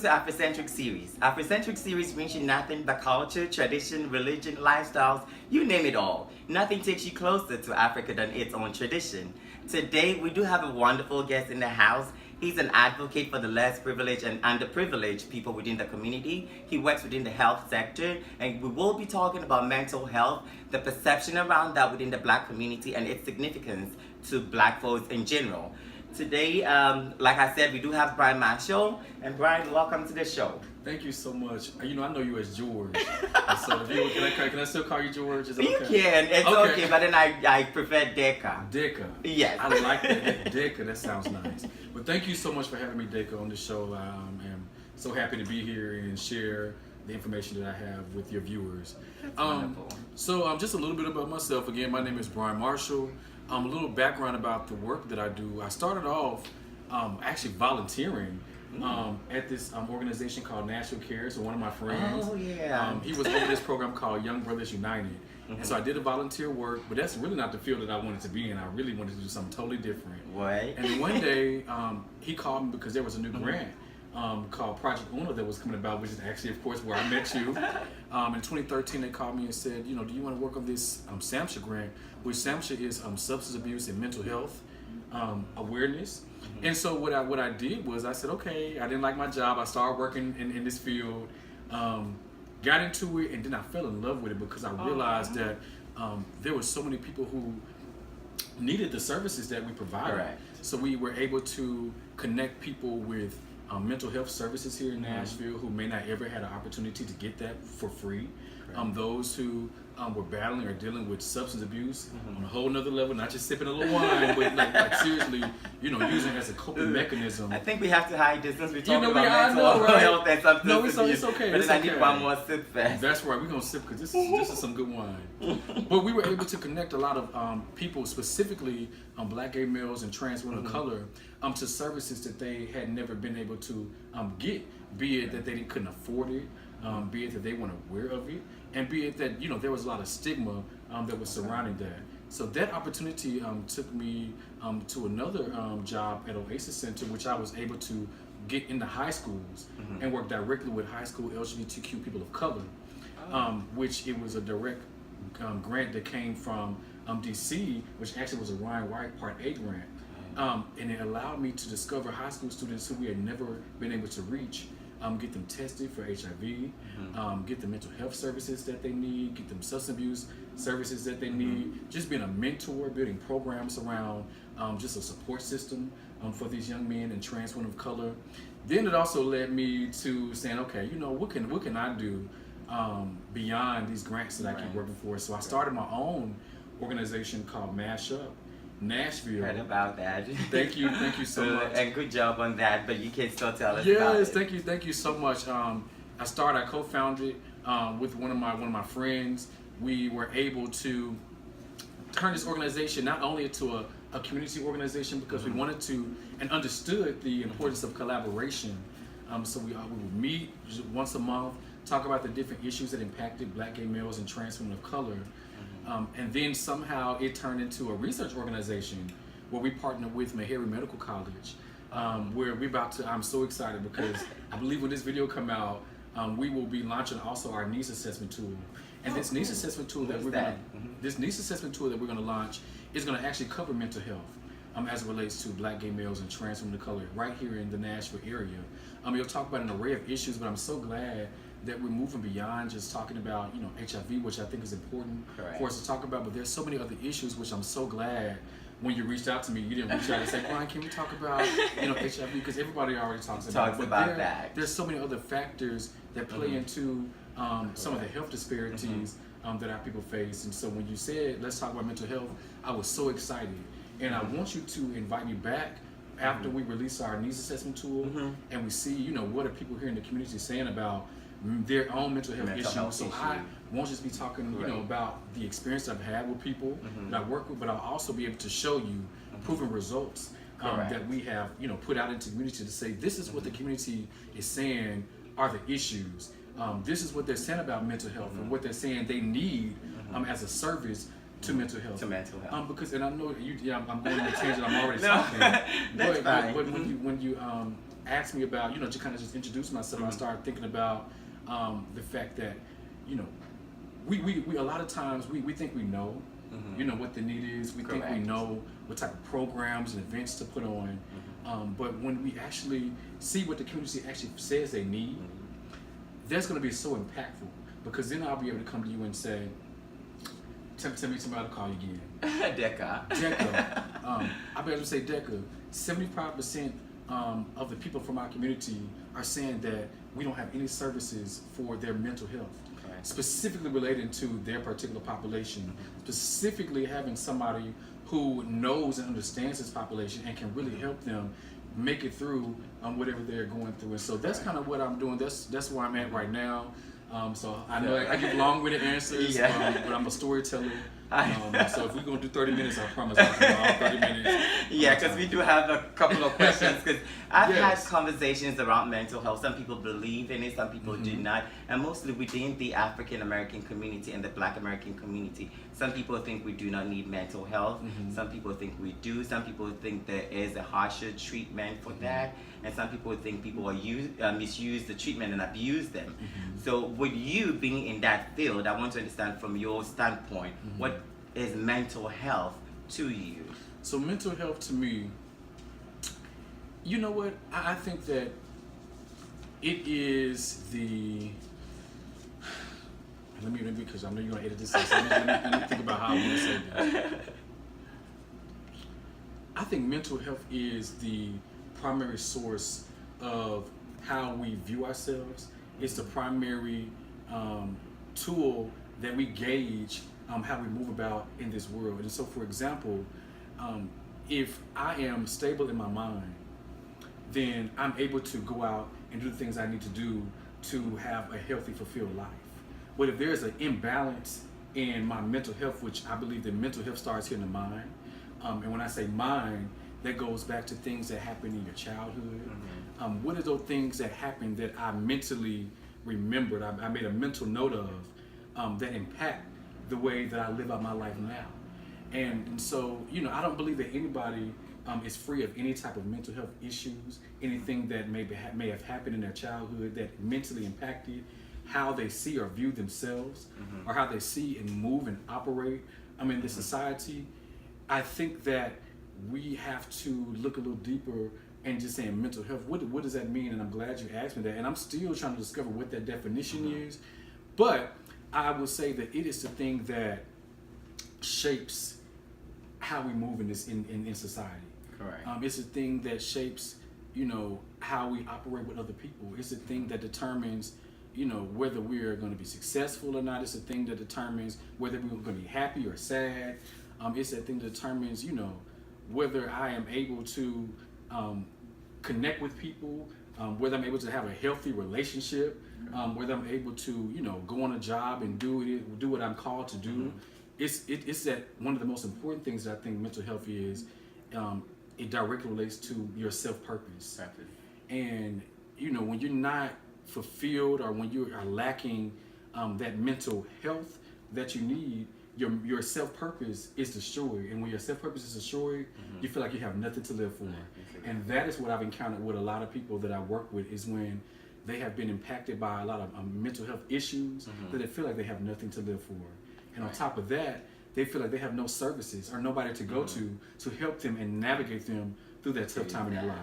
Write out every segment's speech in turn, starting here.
to Afro-Centric series. Afro-Centric series mention nothing but culture, tradition, religion, lifestyles, you name it all. Nothing takes you closer to Africa than its own tradition. Today, we do have a wonderful guest in the house. He's an advocate for the less privileged and underprivileged people within the community. He works within the health sector, and we will be talking about mental health, the perception around that within the Black community, and its significance to Black folks in general. Today, like I said, we do have Brian Marshall. And Brian, welcome to the show. Thank you so much. You know, I know you as George. So if you, can I still call you George? Is that You okay? can. It's okay, but then I prefer Deka. Deka. Yes. I like that. Deka, that sounds nice. But thank you so much for having me, Deka, on the show. I'm so happy to be here and share the information that I have with your viewers. That's wonderful. So just a little bit about myself. Again, my name is Brian Marshall. A little background about the work that I do. I started off actually volunteering at this organization called National Care. So one of my friends, he was over this program called Young Brothers United. And so I did a volunteer work, but that's really not the field that I wanted to be in. I really wanted to do something totally different. Right. And one day he called me because there was a new grant called Project Uno that was coming about, which is actually, of course, where I met you. In 2013, they called me and said, you know, do you want to work on this SAMHSA grant, which SAMHSA is substance abuse and mental health awareness. And so what I did was I said, okay, I didn't like my job. I started working in this field, got into it, and then I fell in love with it because I realized that there were so many people who needed the services that we provided. Correct. So we were able to connect people with mental health services here in Nashville who may not ever had an opportunity to get that for free. Those who were battling or dealing with substance abuse on a whole nother level, not just sipping a little wine, but like seriously, you know, using it as a coping mechanism. I think we have to hide this since we talk about I mental know, right? health and substance abuse. No, it's okay. But It's then I okay. need one more sip first. That's right. We're gonna sip because this is some good wine. But we were able to connect a lot of people, specifically Black gay males and trans women of color, to services that they had never been able to get. Be it that they couldn't afford it, be it that they weren't aware of it, and be it that there was a lot of stigma that was surrounding that. So that opportunity took me to another job at Oasis Center, which I was able to get into high schools and work directly with high school LGBTQ people of color, which it was a direct grant that came from DC, which actually was a Ryan White Part A grant. And it allowed me to discover high school students who we had never been able to reach, get them tested for HIV, get them mental health services that they need, get them substance abuse services that they need, just being a mentor, building programs around just a support system for these young men and trans women of color. Then it also led me to saying, okay, what can I do beyond these grants that I keep working for? So I started my own organization called Mash Up Nashville. Heard about that. Thank you so much. And good job on that, but you can still tell us about Yes, it. thank you so much. I co-founded with one of my friends. We were able to turn this organization not only into a community organization because we wanted to and understood the importance of collaboration. So we would meet once a month, talk about the different issues that impacted Black gay males and trans women of color. And then somehow it turned into a research organization where we partnered with Meharry Medical College, where I'm so excited because I believe when this video come out, we will be launching also our needs assessment tool. And this needs assessment tool that this needs assessment tool that we're gonna launch is gonna actually cover mental health as it relates to Black gay males and trans women of color right here in the Nashville area. You'll talk about an array of issues, but I'm so glad that we're moving beyond just talking about HIV, which I think is important for us to talk about, but there's so many other issues which I'm so glad when you reached out to me, you didn't reach out and say, Brian, can we talk about HIV, because everybody already talks about that. There's so many other factors that play into some of the health disparities that our people face. And so when you said let's talk about mental health, I was so excited, and I want you to invite me back after we release our needs assessment tool and we see what are people here in the community saying about their own mental health issues. So I won't just be talking, about the experience I've had with people that I work with, but I'll also be able to show you proven results that we have, put out into the community to say this is what the community is saying are the issues. This is what they're saying about mental health and what they're saying they need as a service to mental health. Because, and I know I'm going on a tangent. I'm already talking. But when asked me about, to kind of just introduce myself, I started thinking about the fact that, you know, we a lot of times we think we know, what the need is. We think we know what type of programs and events to put on. But when we actually see what the community actually says they need, that's going to be so impactful, because then I'll be able to come to you and say, tell me somebody to call you again. Deca. I'll be able to say, Deca, 75% of the people from our community are saying that we don't have any services for their mental health, specifically relating to their particular population, specifically having somebody who knows and understands this population and can really help them make it through whatever they're going through. And so that's kind of what I'm doing. That's where I'm at right now. So I know I give long-winded answers, but I'm a storyteller. So if we're going to do 30 minutes, I promise I'll do all 30 minutes. Yeah, because we do have a couple of questions. Because I've had conversations around mental health. Some people believe in it, some people do not. And mostly within the African American community and the Black American community, some people think we do not need mental health. Some people think we do. Some people think there is a harsher treatment for that. And some people think people are misuse the treatment and abuse them. So with you being in that field, I want to understand from your standpoint, what is mental health to you? So mental health to me, you know what? I think that it is the... Let me because I know you're going to edit this out, so let me think about how I'm going to say this. I think mental health is the primary source of how we view ourselves. It's the primary tool that we gauge how we move about in this world. And so, for example, if I am stable in my mind, then I'm able to go out and do the things I need to do to have a healthy, fulfilled life. But if there's an imbalance in my mental health, which I believe that mental health starts here in the mind, and when I say mind, that goes back to things that happened in your childhood. What are those things that happened that I mentally remembered, I made a mental note of, that impact the way that I live out my life now? And so, I don't believe that anybody is free of any type of mental health issues, anything that may have happened in their childhood that mentally impacted how they see or view themselves, or how they see and move and operate in the society. I think that we have to look a little deeper and just saying mental health. What does that mean? And I'm glad you asked me that. And I'm still trying to discover what that definition is. But I would say that it is the thing that shapes how we move in society. Correct. It's the thing that shapes, how we operate with other people. It's the thing that determines, whether we're going to be successful or not. It's the thing that determines whether we're going to be happy or sad. It's that thing that determines, whether I am able to connect with people, whether I'm able to have a healthy relationship, whether I'm able to, go on a job and do what I'm called to do. It's that one of the most important things that I think mental health is. It directly relates to your self-purpose. And when you're not fulfilled, or when you are lacking that mental health that you need, your self-purpose is destroyed. And when your self-purpose is destroyed, you feel like you have nothing to live for. And that is what I've encountered with a lot of people that I work with, is when they have been impacted by a lot of mental health issues, that they feel like they have nothing to live for. And on top of that, they feel like they have no services or nobody to go to help them and navigate them through that tough time in their life.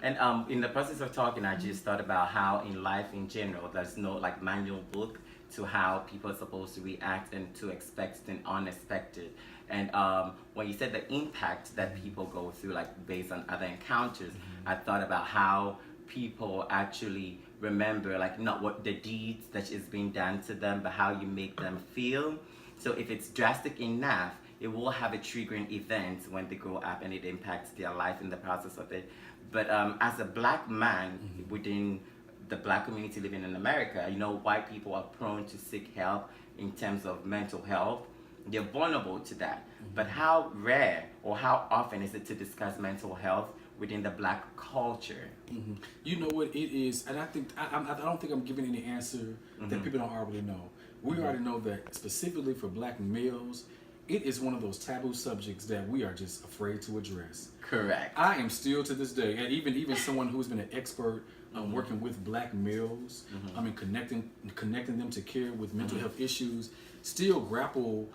And in the process of talking, I just thought about how in life in general, there's no manual book to how people are supposed to react and to expect the unexpected. And when you said the impact that people go through, based on other encounters, I thought about how people actually remember, not what the deeds that is being done to them, but how you make them feel. So if it's drastic enough, it will have a triggering event when they grow up, and it impacts their life in the process of it. But as a Black man within the Black community living in America, white people are prone to seek help in terms of mental health. They're vulnerable to that. But how rare or how often is it to discuss mental health within the Black culture? You know what it is, and I don't think I'm giving any answer that people don't already know. We already know that specifically for Black males, it is one of those taboo subjects that we are just afraid to address. Correct. I am still to this day, and even someone who's been an expert working with black males, and connecting them to care with mental health issues, still grapple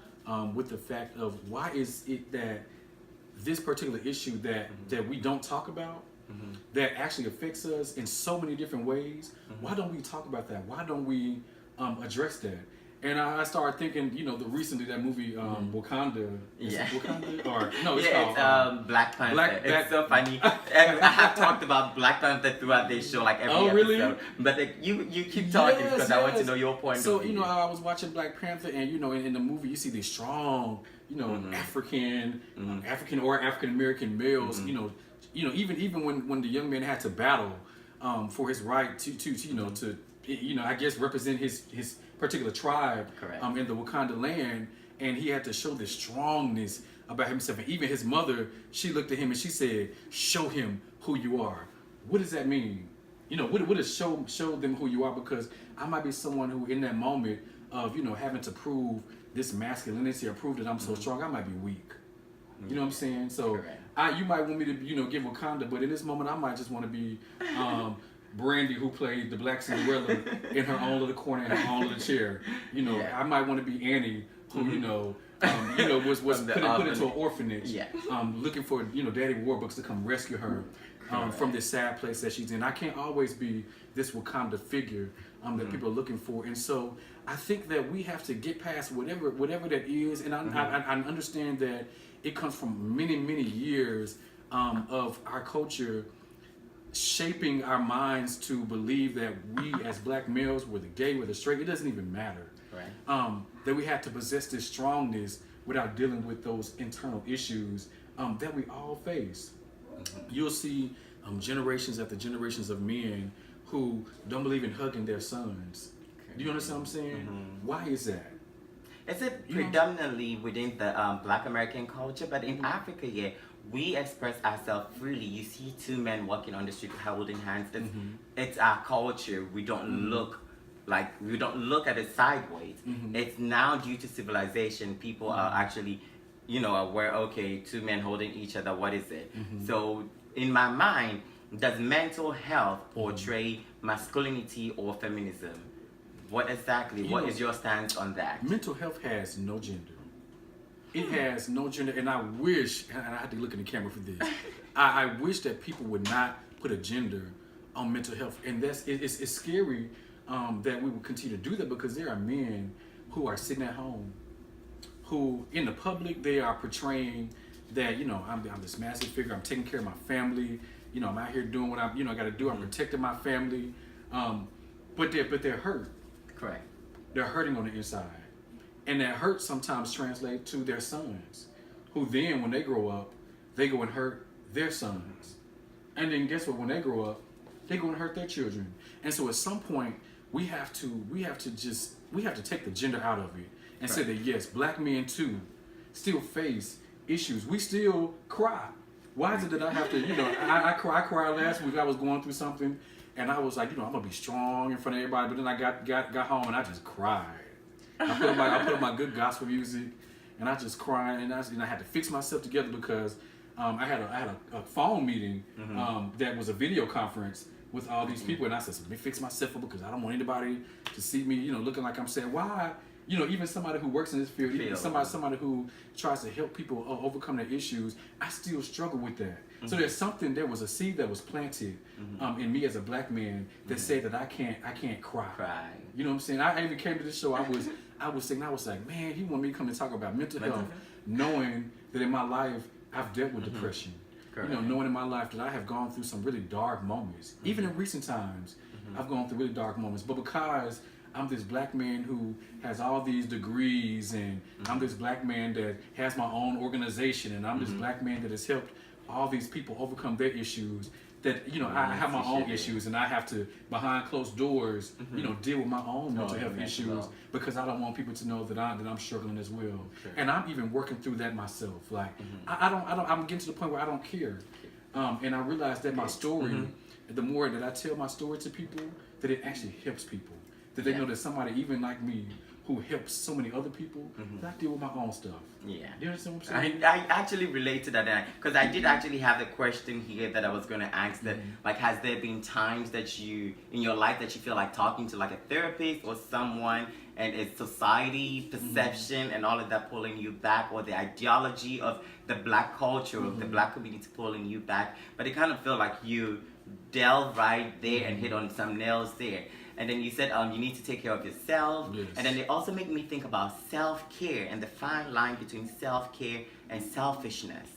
with the fact of why is it that this particular issue that we don't talk about, that actually affects us in so many different ways. Why don't we talk about that? Why don't we address that? And I started thinking, recently that movie Wakanda. Is it Wakanda? Or no, it's called Black Panther. It's so funny. I have talked about Black Panther throughout this show, like every episode. Really? But you keep talking because I want to know your point of view. So I was watching Black Panther, and in the movie you see these strong, African or African American males. Even when the young man had to battle for his right to I guess represent his particular tribe in the Wakanda land, and he had to show this strongness about himself. And even his mother, she looked at him and she said, "Show him who you are." What does that mean? What does show them who you are? Because I might be someone who, in that moment of having to prove this masculinity or prove that I'm so strong, I might be weak. You know what I'm saying? So you might want me to give Wakanda, but in this moment I might just want to be Brandy, who played the Black Cinderella in her own little corner in her own little chair. I might want to be Annie, who was put into an orphanage, looking for Daddy Warbucks to come rescue her from this sad place that she's in. I can't always be this Wakanda figure that people are looking for, and so I think that we have to get past whatever that is. And I understand that it comes from many years of our culture shaping our minds to believe that we as black males, whether gay, whether straight, it doesn't even matter. Right. That we have to possess this strongness without dealing with those internal issues that we all face. You'll see generations after generations of men who don't believe in hugging their sons. Do you understand what I'm saying? Why is that? It's predominantly within the Black American culture, but in Africa, we express ourselves freely. You see two men walking on the street holding hands. It's our culture. We don't look at it sideways. It's now due to civilization. People are actually, aware. Okay, two men holding each other. What is it? So in my mind, does mental health portray masculinity or feminism? What exactly? What is your stance on that? Mental health has no gender. It has no gender, and I wish, and I have to look in the camera for this, I wish that people would not put a gender on mental health. And it's scary that we would continue to do that, because there are men who are sitting at home, who in the public, they are portraying that, I'm this massive figure, I'm taking care of my family, I'm out here doing what I got to do, I'm protecting my family, but they're hurt. Correct. They're hurting on the inside. And that hurt sometimes translates to their sons, who then, when they grow up, they go and hurt their sons. And then guess what? When they grow up, they go and hurt their children. And so at some point, we have to take the gender out of it and say that yes, black men too still face issues. We still cry. Why is it that I have to? I cried last week. I was going through something, and I was like, I'm gonna be strong in front of everybody. But then I got home and I just cried. I put on my good gospel music, and I just cried, and I had to fix myself together, because I had a phone meeting that was a video conference with all these people, and I said, so let me fix myself up, because I don't want anybody to see me, looking like I'm saying, why? Even somebody who works in this field, even somebody who tries to help people overcome their issues, I still struggle with that. So there was a seed that was planted in me as a black man that said that I can't cry. You know what I'm saying? I even came to this show, I was like, man, he wanted me to come and talk about mental health, knowing that in my life I've dealt with depression. Knowing in my life that I have gone through some really dark moments. Even in recent times, I've gone through really dark moments. But because I'm this black man who has all these degrees, and I'm this black man that has my own organization, and I'm this black man that has helped all these people overcome their issues, that I have my own issues, and I have to, behind closed doors, deal with my own mental health issues, because I don't want people to know that I'm struggling as well. And I'm even working through that myself. Like I'm getting to the point where I don't care, and I realize that my story, the more that I tell my story to people, that it actually helps people, that they know that somebody even like me who helps so many other people, that I deal with my own stuff. Yeah. You understand what I'm saying? I actually relate to that because I did actually have a question here that I was going to ask that like has there been times that you in your life that you feel like talking to like a therapist or someone and it's society perception and all of that pulling you back or the ideology of the black culture of the black community pulling you back, but it kind of felt like you delve right there and hit on some nails there. And then you said you need to take care of yourself. Yes. And then it also made me think about self-care and the fine line between self-care and selfishness.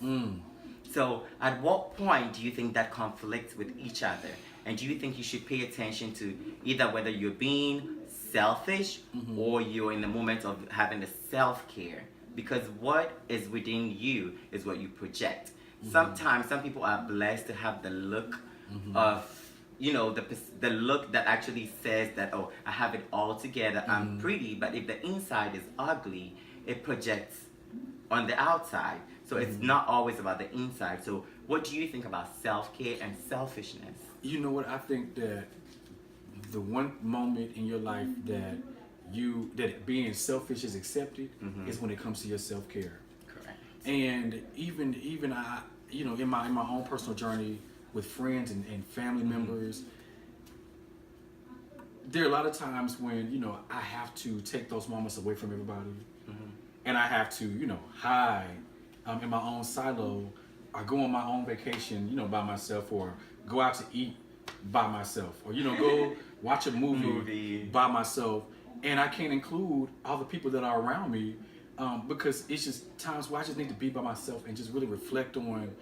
So at what point do you think that conflicts with each other? And do you think you should pay attention to either whether you're being selfish or you're in the moment of having the self-care? Because what is within you is what you project. Sometimes some people are blessed to have the look of the look that actually says that, oh, I have it all together, I'm pretty, but if the inside is ugly, it projects on the outside. So it's not always about the inside. So what do you think about self-care and selfishness? You know what? I think that the one moment in your life that being selfish is accepted is when it comes to your self-care. Correct. And even I, in my own personal journey with friends and family members, there are a lot of times when I have to take those moments away from everybody, and I have to hide in my own silo, or go on my own vacation by myself, or go out to eat by myself, or go watch a movie by myself, and I can't include all the people that are around me because it's just times where I just need to be by myself and just really reflect on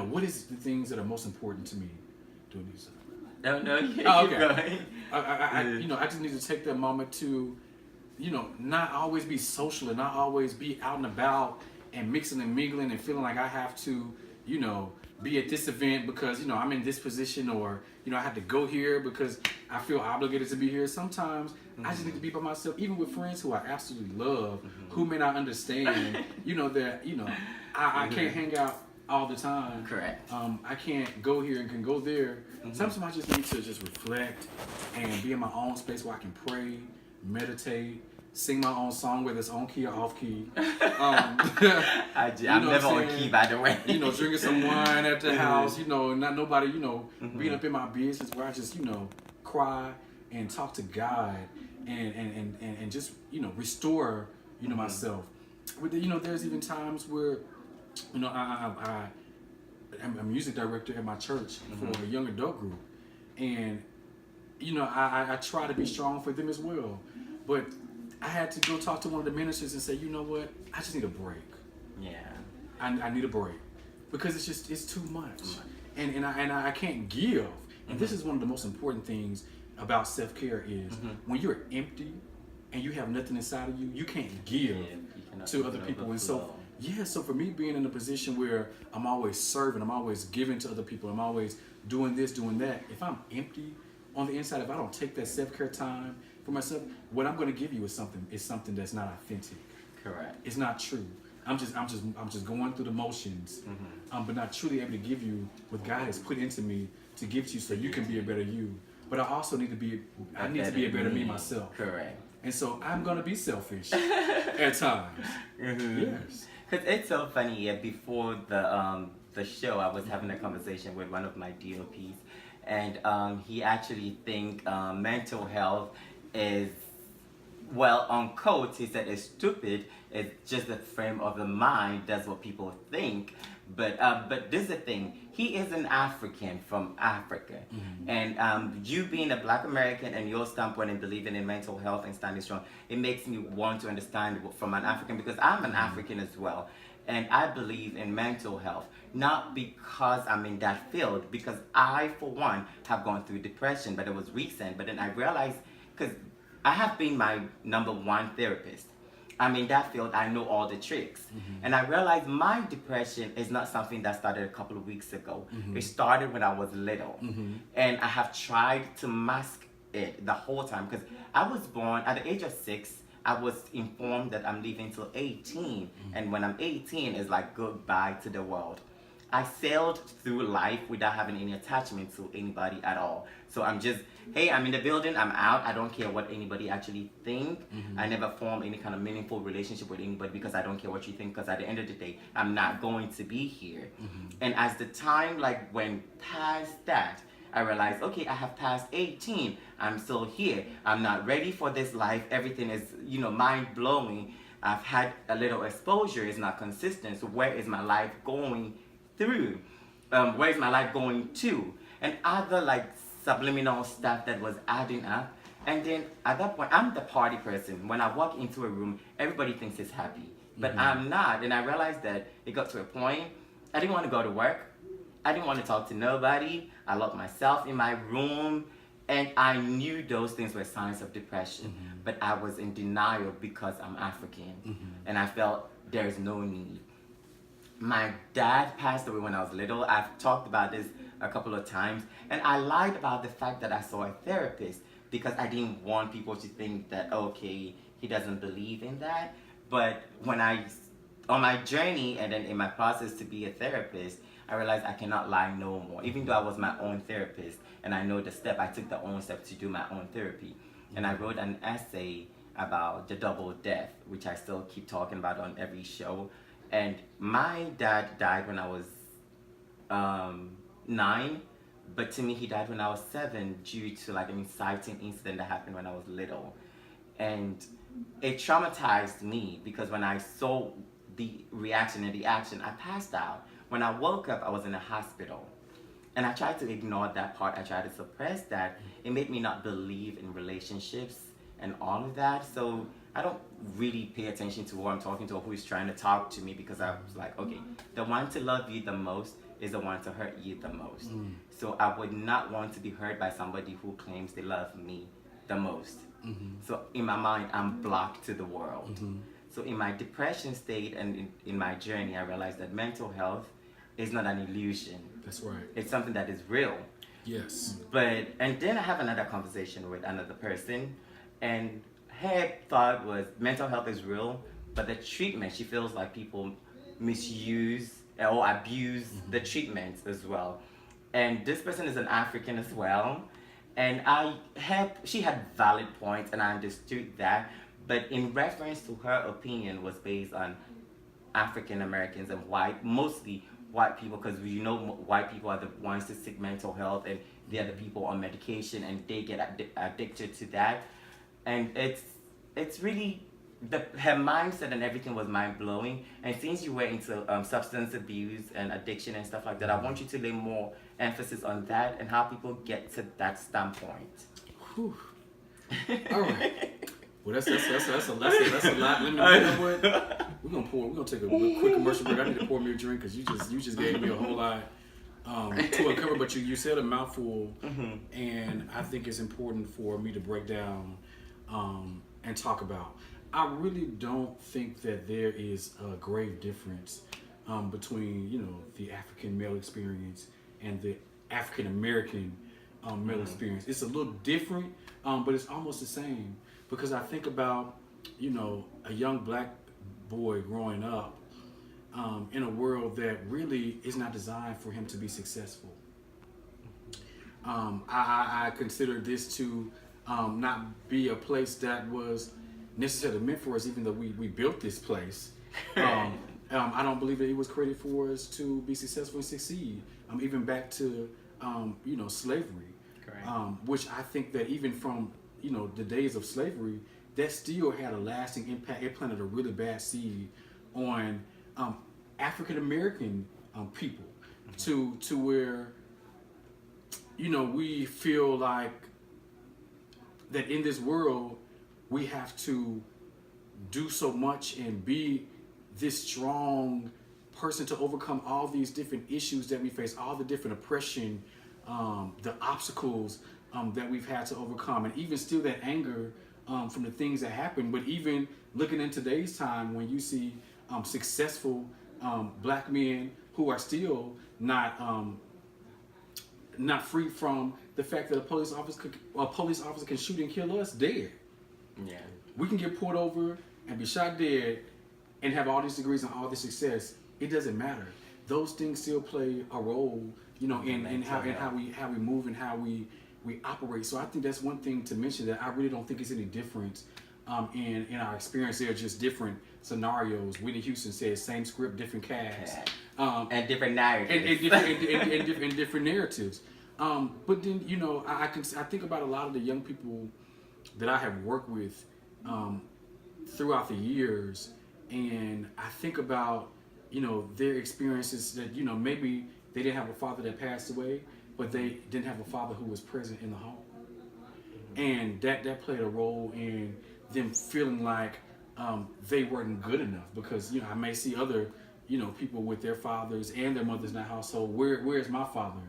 what is the things that are most important to me doing these. No, you Oh, okay. keep going. I just need to take that moment to, not always be social and not always be out and about and mixing and mingling and feeling like I have to, be at this event because, I'm in this position, or, I have to go here because I feel obligated to be here. Sometimes I just need to be by myself, even with friends who I absolutely love, who may not understand, that, I can't hang out all the time. Correct. I can't go here and can go there. Sometimes I just need to just reflect and be in my own space where I can pray, meditate, sing my own song, whether it's on key or off key. I'm never on key, by the way. Drinking some wine at the house, not nobody, being up in my business, where I just, cry and talk to God and just, restore, myself. But, there's even times where, I'm a music director at my church for a young adult group. And, I try to be strong for them as well. But I had to go talk to one of the ministers and say, you know what? I just need a break. Yeah. I need a break. Because it's too much. And I can't give. And this is one of the most important things about self-care is when you're empty and you have nothing inside of you, you can't give to other people. And so, so for me being in a position where I'm always serving, I'm always giving to other people, I'm always doing this, doing that, if I'm empty on the inside, if I don't take that self-care time for myself, what I'm going to give you is something that's not authentic. Correct. It's not true. I'm just going through the motions, but not truly able to give you what God has put into me to give to you so you can be a better you. But I also need to be a better me myself. Correct. And so I'm going to be selfish at times. Yes. Because it's so funny, before the show, I was having a conversation with one of my DOPs, and he actually think mental health is, well, on quotes, he said it's stupid, it's just a frame of the mind, that's what people think. But this is the thing, he is an African from Africa. And you being a Black American and your standpoint and believing in mental health and standing strong, it makes me want to understand from an African, because I'm an African as well. And I believe in mental health, not because I'm in that field, because I, for one, have gone through depression, but it was recent. But then I realized, because I have been my #1 therapist. I'm in that field, I know all the tricks. And I realized my depression is not something that started a couple of weeks ago. It started when I was little. And I have tried to mask it the whole time, because I was born at the age of 6. I was informed that I'm leaving till 18. And when I'm 18, it's like goodbye to the world. I sailed through life without having any attachment to anybody at all. So I'm just, hey, I'm in the building, I'm out. I don't care what anybody actually think. I never form any kind of meaningful relationship with anybody because I don't care what you think. Because at the end of the day, I'm not going to be here. And as the time like went past that, I realized, okay, I have passed 18. I'm still here. I'm not ready for this life. Everything is, mind blowing. I've had a little exposure. It's not consistent. So where is my life going through? Where is my life going to? And other like subliminal stuff that was adding up. And then at that point, I'm the party person. When I walk into a room, everybody thinks it's happy. But I'm not. And I realized that it got to a point, I didn't want to go to work. I didn't want to talk to nobody. I locked myself in my room. And I knew those things were signs of depression. But I was in denial because I'm African. And I felt there's no need. My dad passed away when I was little. I've talked about this a couple of times. And I lied about the fact that I saw a therapist because I didn't want people to think that, okay, he doesn't believe in that. But when on my journey and then in my process to be a therapist, I realized I cannot lie no more. Even though I was my own therapist and I know the step, I took the own step to do my own therapy. And I wrote an essay about the double death, which I still keep talking about on every show. And my dad died when I was 9, but to me he died when I was 7 due to like an inciting incident that happened when I was little. And it traumatized me because when I saw the reaction and the action, I passed out. When I woke up, I was in a hospital. And I tried to ignore that part. I tried to suppress that. It made me not believe in relationships and all of that. So I don't really pay attention to who I'm talking to or who is trying to talk to me because I was like, okay, the one to love you the most is the one to hurt you the most. So I would not want to be hurt by somebody who claims they love me the most. So in my mind, I'm blocked to the world. So in my depression state and in my journey, I realized that mental health is not an illusion. That's right. It's something that is real. Yes. And then I have another conversation with another person, and her thought was mental health is real, but the treatment, she feels like people misuse or abuse the treatments as well. And this person is an African as well. And she had valid points and I understood that. But in reference to her opinion was based on African Americans and mostly white people, because white people are the ones to seek mental health and they're the people on medication and they get addicted to that. And it's really, her mindset and everything was mind-blowing. And since you were into substance abuse and addiction and stuff like that, I want you to lay more emphasis on that and how people get to that standpoint. Whew. All right. Well, that's a lesson. That's a lot. Let me, you know what? We're gonna take a quick commercial break. I need to pour me a drink because you just gave me a whole lot to uncover. But you said a mouthful, and I think it's important for me to break down and talk about. I really don't think that there is a grave difference between the African male experience and the African American male experience. It's a little different, but it's almost the same. Because I think about, a young black boy growing up in a world that really is not designed for him to be successful. I consider this to not be a place that was necessarily meant for us, even though we built this place. I don't believe that it was created for us to be successful and succeed. Even back to, slavery, which I think that even from the days of slavery, that still had a lasting impact. It planted a really bad seed on African American people to where we feel like that in this world we have to do so much and be this strong person to overcome all these different issues that we face, all the different oppression, the obstacles that we've had to overcome, and even still that anger from the things that happen. But even looking in today's time, when you see successful black men who are still not free from the fact that a police officer can shoot and kill us dead. Yeah, we can get pulled over and be shot dead and have all these degrees and all this success. It doesn't matter. those things still play a role, in how we move and how we operate. So I think that's one thing to mention, that I really don't think it's any different in our experience. They're just different scenarios. Whitney Houston says, same script, different cast, and different narratives, and different narratives. But then I think about a lot of the young people that I have worked with throughout the years, and I think about their experiences that maybe they didn't have a father that passed away, but they didn't have a father who was present in the home, and that played a role in them feeling like they weren't good enough, because I may see other people with their fathers and their mothers in the household. Where's my father?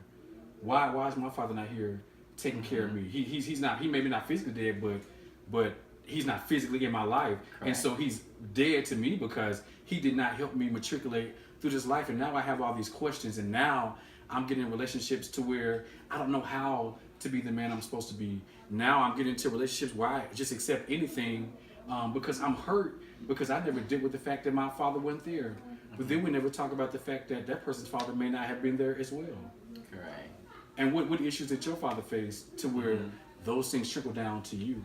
Why is my father not here taking care of me? He's not. He maybe not physically dead, but he's not physically in my life. Correct. And so he's dead to me because he did not help me matriculate through this life. And now I have all these questions, and now I'm getting in relationships to where I don't know how to be the man I'm supposed to be. Now I'm getting into relationships where I just accept anything because I'm hurt, because I never dealt with the fact that my father wasn't there. But then we never talk about the fact that that person's father may not have been there as well. Correct. And what issues did your father face to where those things trickle down to you?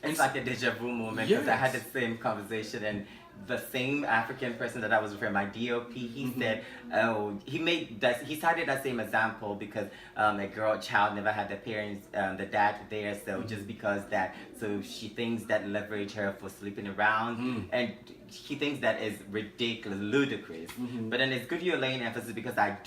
It's like a deja vu moment, because I had the same conversation, and the same African person that I was referring, my DOP, he said, he cited that same example because a child never had the parents, the dad there, so just because that, so she thinks that leverage her for sleeping around, and he thinks that is ridiculous, ludicrous. But then it's good you're laying emphasis, because I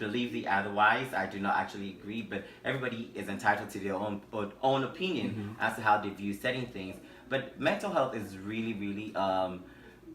believe the otherwise. I do not actually agree, but everybody is entitled to their own opinion as to how they view certain things. But mental health is really, really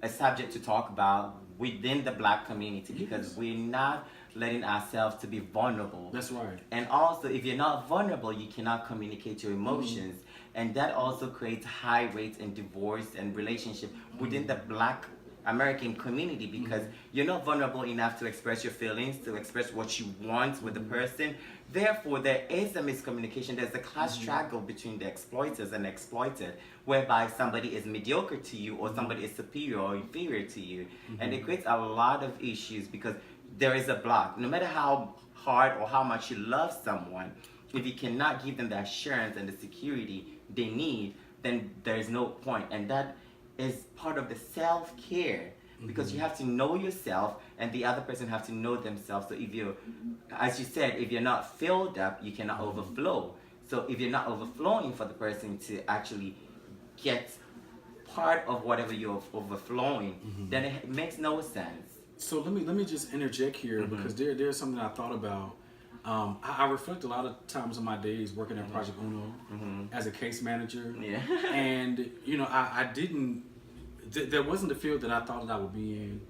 a subject to talk about within the Black community, because we're not letting ourselves to be vulnerable. That's right. And also, if you're not vulnerable, you cannot communicate your emotions. And that also creates high rates in divorce and relationship within the Black American community, because you're not vulnerable enough to express your feelings, to express what you want with the person. Therefore, there is a miscommunication. There's a class struggle between the exploiters and exploited, whereby somebody is mediocre to you, or somebody is superior or inferior to you. And it creates a lot of issues, because there is a block. No matter how hard or how much you love someone, if you cannot give them the assurance and the security they need, then there is no point. And that is part of the self-care, because you have to know yourself, and the other person have to know themselves. So if you, as you said, if you're not filled up, you cannot overflow. So if you're not overflowing for the person to actually get part of whatever you're overflowing, then it makes no sense. So let me just interject here, because there's something I thought about. I reflect a lot of times on my days working at Project Uno as a case manager. Yeah. And I didn't. There wasn't the field that I thought that I would be in.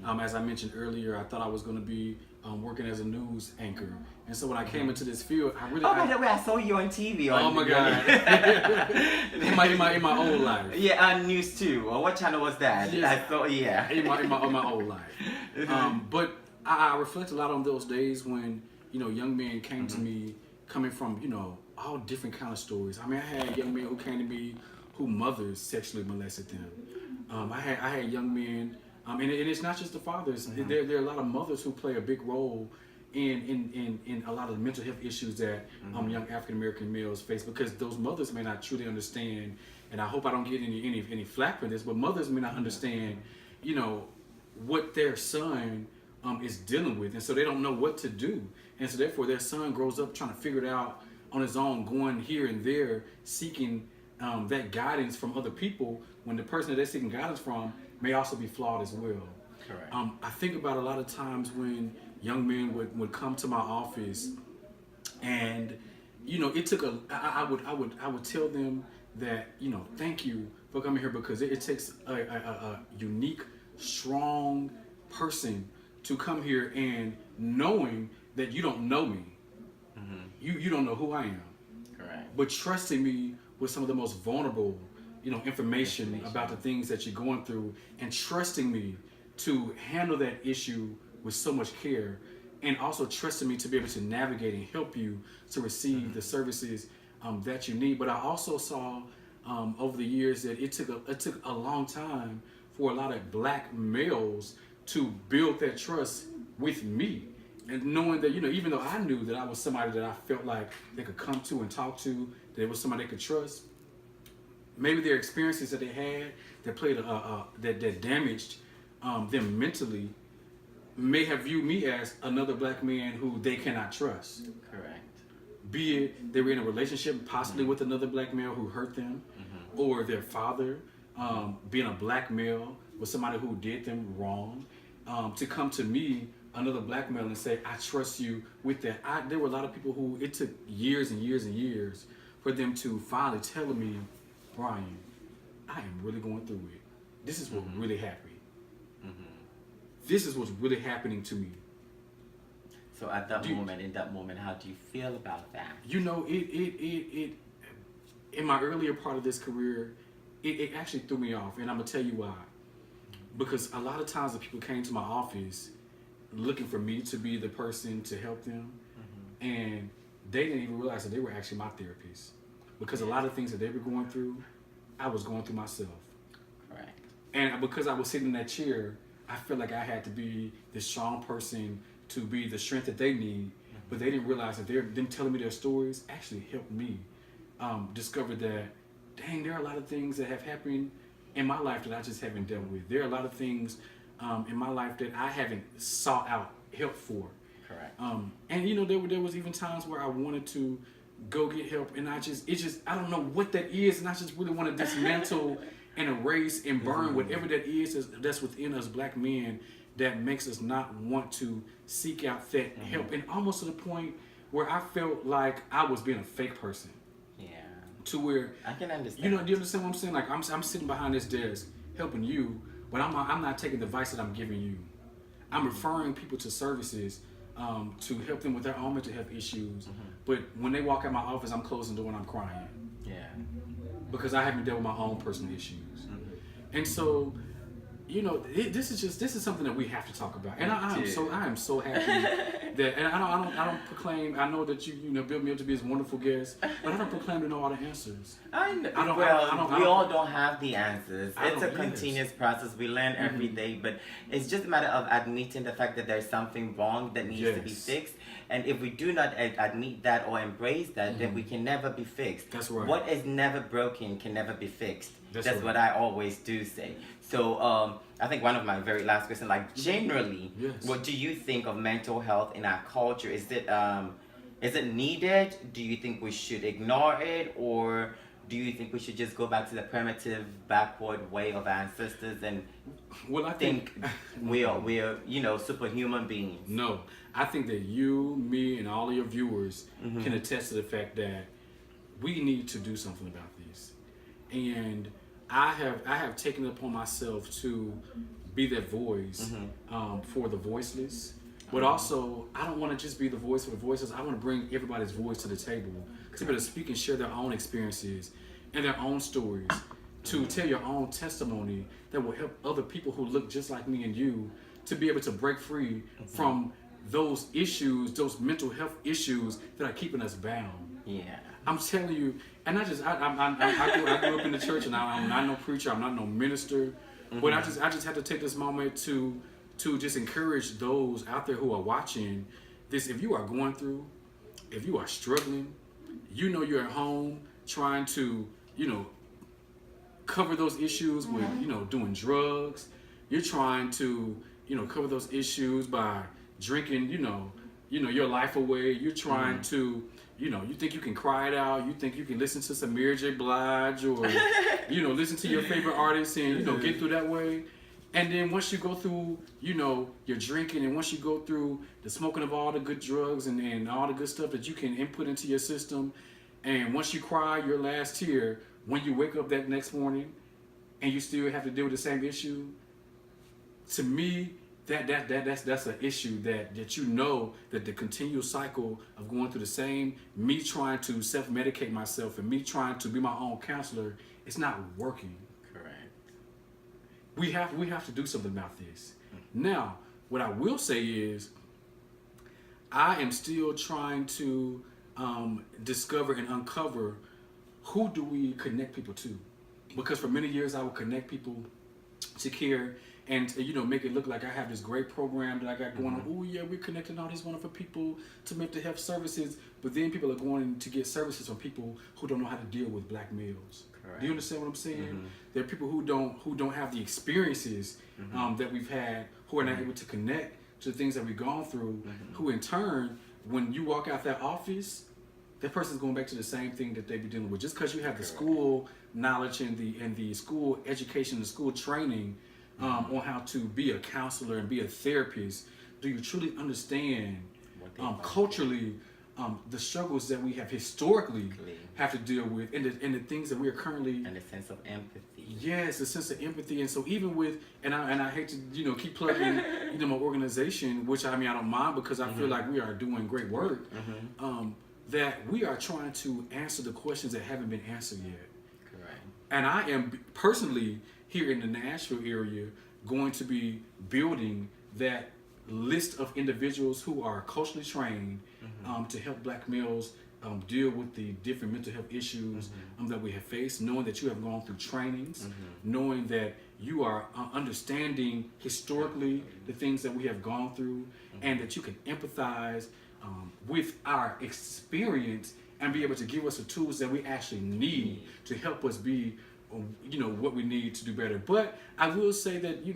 As I mentioned earlier, I thought I was going to be working as a news anchor. And so when I came into this field, I really. By the way, I saw you on TV. Oh my God! in my old life. Yeah, on News 2. Or what channel was that? Yes. I saw, in my old life. But I reflect a lot on those days when young men came to me, coming from all different kind of stories. I mean, I had young men who came to me who mothers sexually molested them. I had young men, and it's not just the fathers. There are a lot of mothers who play a big role in a lot of the mental health issues that young African American males face, because those mothers may not truly understand. And I hope I don't get any flack for this, but mothers may not understand, what their son is dealing with, and so they don't know what to do, and so therefore their son grows up trying to figure it out on his own, going here and there, seeking that guidance from other people, when the person that they're seeking guidance from may also be flawed as well. Correct. I think about a lot of times when young men would come to my office, and it took I would tell them that thank you for coming here, because it takes a unique, strong person to come here, and knowing that you don't know me, you don't know who I am, correct, but trusting me with some of the most vulnerable, information about the things that you're going through, and trusting me to handle that issue with so much care, and also trusting me to be able to navigate and help you to receive the services that you need. But I also saw over the years that it took a long time for a lot of Black males to build that trust with me. And knowing that, even though I knew that I was somebody that I felt like they could come to and talk to, that it was somebody they could trust, maybe their experiences that they had that played that damaged them mentally may have viewed me as another black man who they cannot trust. Correct. Be it they were in a relationship possibly with another black male who hurt them, or their father being a black male with somebody who did them wrong, to come to me, another black male, and say, I trust you with that. There were a lot of people who it took years and years and years for them to finally tell me, Brian, I am really going through it. This is what really happened. This is what's really happening to me. So at that in that moment, how do you feel about that? It in my earlier part of this career, it actually threw me off, and I'm gonna tell you why. Because a lot of times the people came to my office looking for me to be the person to help them, and they didn't even realize that they were actually my therapist. Because a lot of things that they were going through, I was going through myself. Correct. And because I was sitting in that chair, I felt like I had to be the strong person to be the strength that they need, but they didn't realize that them telling me their stories actually helped me discover that, dang, there are a lot of things that have happened in my life that I just haven't dealt with. There are a lot of things in my life that I haven't sought out help for. Correct. And there was even times where I wanted to go get help, and I don't know what that is, and I just really want to dismantle and erase and burn whatever that is that's within us black men that makes us not want to seek out that help. And almost to the point where I felt like I was being a fake person. Yeah. To where I can understand. Do you understand what I'm saying? Like I'm sitting behind this desk helping you, but I'm not taking the advice that I'm giving you. I'm referring people to services to help them with their own mental health issues. But when they walk out my office, I'm closing the door and I'm crying. Yeah. Because I haven't dealt with my own personal issues. And so, this is something that we have to talk about. And I am so happy that, and I don't proclaim. I know that you built me up to be this wonderful guest, but I don't proclaim to know all the answers. We all don't have the answers. It's a Yes. continuous process. We learn every day, but it's just a matter of admitting the fact that there's something wrong that needs to be fixed. And if we do not admit that or embrace that, then we can never be fixed. That's right. What is never broken can never be fixed. That's right. what I always do say. So I think one of my very last questions, like generally, what do you think of mental health in our culture? Is it needed? Do you think we should ignore it, or do you think we should just go back to the primitive, backward way of our ancestors and I think we're superhuman beings? No, I think that you, me, and all of your viewers can attest to the fact that we need to do something about this. And I have taken it upon myself to be that voice for the voiceless. But also, I don't want to just be the voice for the voiceless. I want to bring everybody's voice to the table. Because people to speak and share their own experiences and their own stories, to tell your own testimony that will help other people who look just like me and you to be able to break free from those issues, those mental health issues that are keeping us bound. Yeah. I'm telling you, and I grew up in the church, and I'm not no preacher, I'm not no minister, but I just had to take this moment to just encourage those out there who are watching this. If you are going through, if you are struggling, you're at home trying to, cover those issues with, doing drugs. You're trying to, cover those issues by drinking, your life away. You're trying to, you think you can cry it out. You think you can listen to some Mary J. Blige or, listen to your favorite artist and, get through that way. And then once you go through, your drinking, and once you go through the smoking of all the good drugs and all the good stuff that you can input into your system, and once you cry your last tear, when you wake up that next morning and you still have to deal with the same issue, to me, that's an issue that that the continual cycle of going through the same, me trying to self-medicate myself and me trying to be my own counselor, it's not working. We have to do something about this. Now, what I will say is, I am still trying to discover and uncover who do we connect people to. Because for many years I would connect people to care and you know, make it look like I have this great program that I got going on. Oh yeah, we're connecting all these wonderful people to mental health services, but then people are going to get services from people who don't know how to deal with black males. Correct. Do you understand what I'm saying? There are people who don't have the experiences that we've had, who are not able to connect to the things that we've gone through, who in turn, when you walk out that office, that person's going back to the same thing that they be dealing with. Just because you have the school knowledge and the school education, the school training on how to be a counselor and be a therapist, do you truly understand culturally the struggles that we have historically have to deal with, and the things that we are currently, and a sense of empathy. Yes, a sense of empathy. And so even with, and I hate to keep plugging my organization, which I mean I don't mind, because I feel like we are doing great work. That we are trying to answer the questions that haven't been answered yet. Correct. And I am personally here in the Nashville area going to be building that list of individuals who are culturally trained to help black males deal with the different mental health issues that we have faced, knowing that you have gone through trainings, knowing that you are understanding historically the things that we have gone through, and that you can empathize with our experience and be able to give us the tools that we actually need to help us be what we need to do better. But I will say that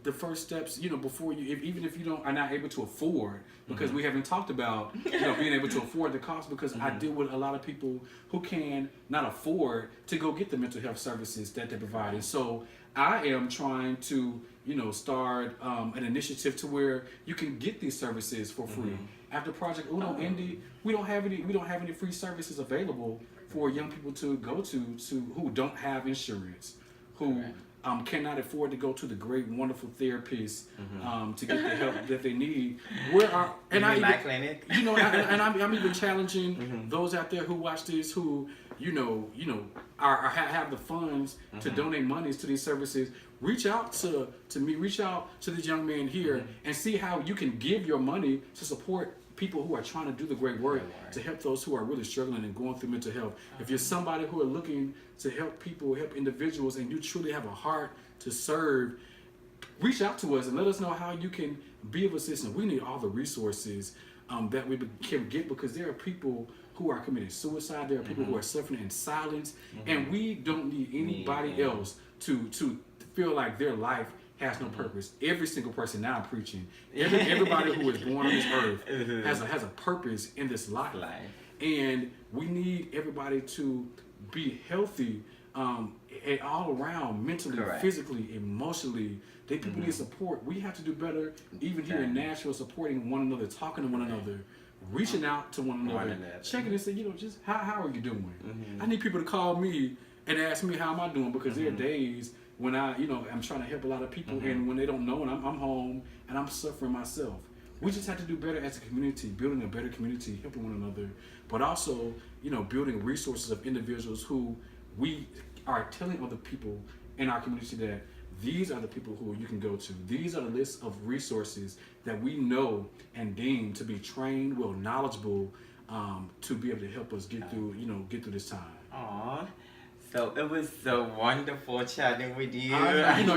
the first steps, before you, even if you are not able to afford, because we haven't talked about being able to afford the cost, because I deal with a lot of people who can not afford to go get the mental health services that they provide. And so I am trying to start an initiative to where you can get these services for free. After Project Uno ended, we don't have any free services available for young people to go to who don't have insurance, who cannot afford to go to the great, wonderful therapists to get the help that they need. Clinic? I'm even challenging those out there who watch this, who have the funds to donate monies to these services. Reach out to me, reach out to this young man here, and see how you can give your money to support people who are trying to do the great work to help those who are really struggling and going through mental health. If you're somebody who are looking to help people, help individuals, and you truly have a heart to serve, reach out to us and let us know how you can be of assistance. We need all the resources that we can get, because there are people who are committing suicide. There are people who are suffering in silence, and we don't need anybody else to feel like their life has no purpose. Every single person, now I'm preaching, everybody who is born on this earth has a purpose in this life. And we need everybody to be healthy all around, mentally, physically, emotionally. People need support. We have to do better, even here in Nashville, supporting one another, talking to one another, reaching out to one another, checking and saying, just how are you doing? I need people to call me and ask me how am I doing, because there are days when I'm trying to help a lot of people, and when they don't know, and I'm home and I'm suffering myself. We just have to do better as a community, building a better community, helping one another, but also, building resources of individuals who we are telling other people in our community that these are the people who you can go to. These are the lists of resources that we know and deem to be trained, well, knowledgeable, to be able to help us get through this time. Aww. So it was so wonderful chatting with you. We'll have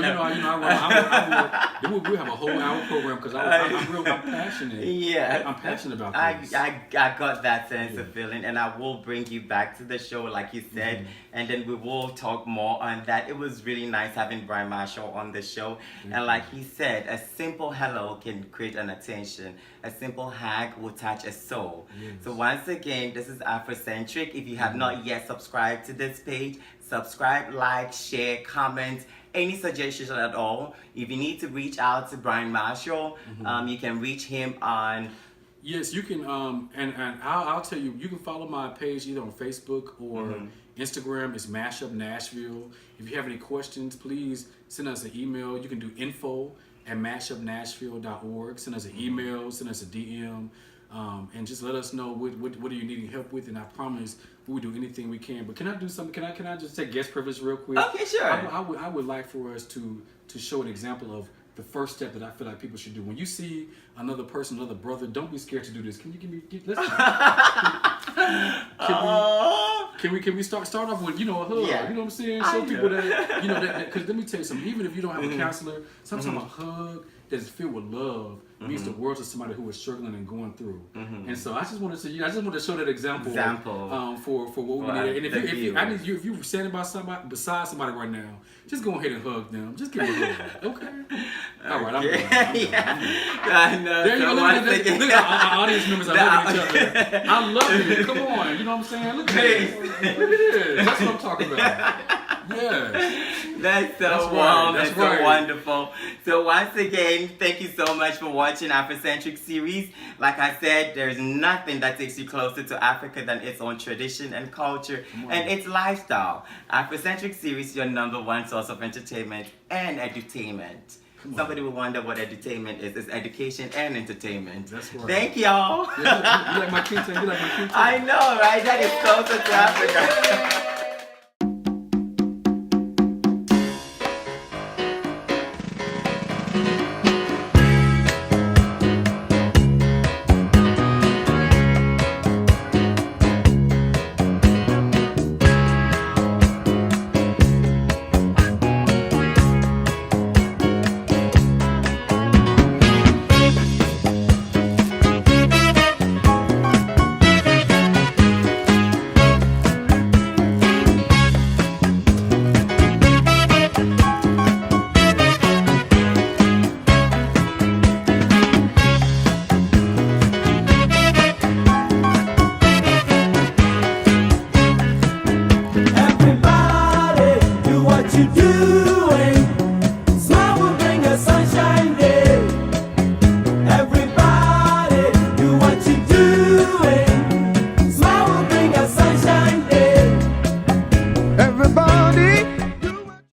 a whole hour program, because I'm passionate. Yeah, I'm passionate about this. I got that sense of feeling, and I will bring you back to the show, like you said, and then we will talk more on that. It was really nice having Brian Marshall on the show, and like he said, a simple hello can create an attention. A simple hug will touch a soul. So once again, this is Afro-Centric. If you have not yet subscribed to this page, subscribe, like, share, comment, any suggestions at all. If you need to reach out to Brian Marshall, you can reach him on... Yes, you can, and I'll tell you, you can follow my page either on Facebook or Instagram. It's Mashup Nashville. If you have any questions, please send us an email. You can do info@mashupnashville.org. Send us an email, send us a DM, and just let us know what are you needing help with, and I promise we will do anything we can. But can I do something? Can I just take guest privilege real quick? Okay, sure. I would like for us to show an example of the first step that I feel like people should do. When you see another person, another brother, don't be scared to do this. Can you let's Can we start off with, a hug? Yeah. You know what I'm saying? I Show know. people that, because let me tell you something. Even if you don't have a counselor, sometimes a hug that's filled with love means the world to somebody who is struggling and going through. And so I just wanted to show that example. For what we need. And if you're standing beside somebody right now, just go ahead and hug them. Just give them a hug. Okay. All right. I'm done. I know. There you go. Look at our audience members are looking at each other. I love it. Come on. You know what I'm saying? Look at this. Look at this. That's what I'm talking about. Yes. That's so warm. That's so wonderful. So once again, thank you so much for watching Afro-Centric series. Like I said, there's nothing that takes you closer to Africa than its own tradition and culture and its lifestyle. Afro-Centric series, your #1 source of entertainment and edutainment. Somebody will wonder what edutainment is. It's education and entertainment. That's right. Thank y'all. You like my king. I know, right? That is closer to Africa.